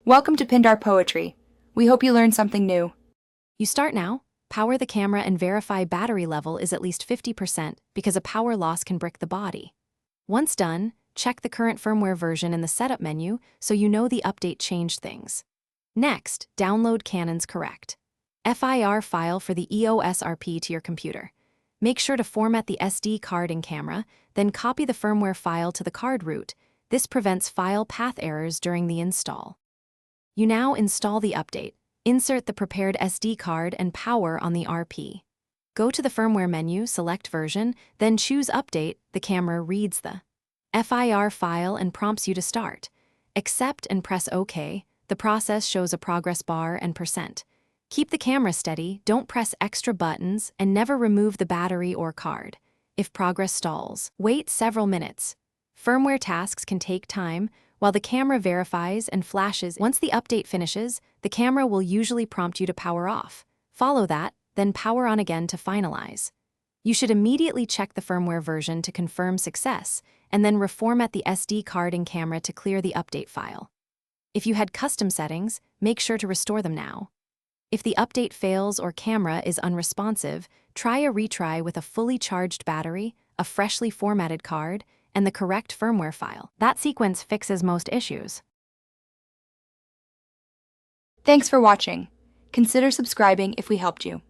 Welcome to Pindar Poetry. We hope you learned something new. You start now, power the camera and verify battery level is at least 50% because a power loss can brick the body. Once done, check the current firmware version in the setup menu so you know the update changed things. Next, download Canon's correct FIR file for the EOS RP to your computer. Make sure to format the SD card and camera, then copy the firmware file to the card root. This prevents file path errors during the install. You now install the update. Insert the prepared SD card and power on the RP. Go to the firmware menu, select version, then choose Update. The camera reads the FIR file and prompts you to start. Accept and press OK. The process shows a progress bar and %. Keep the camera steady, don't press extra buttons, and never remove the battery or card. If progress stalls, wait several minutes. Firmware tasks can take time, while the camera verifies and flashes. Once the update finishes, the camera will usually prompt you to power off. Follow that, then power on again to finalize. You should immediately check the firmware version to confirm success, and then reformat the SD card and camera to clear the update file. If you had custom settings, make sure to restore them now. If the update fails or camera is unresponsive, try a retry with a fully charged battery, a freshly formatted card, and the correct firmware file. That sequence fixes most issues. Thanks for watching. Consider subscribing if we helped you.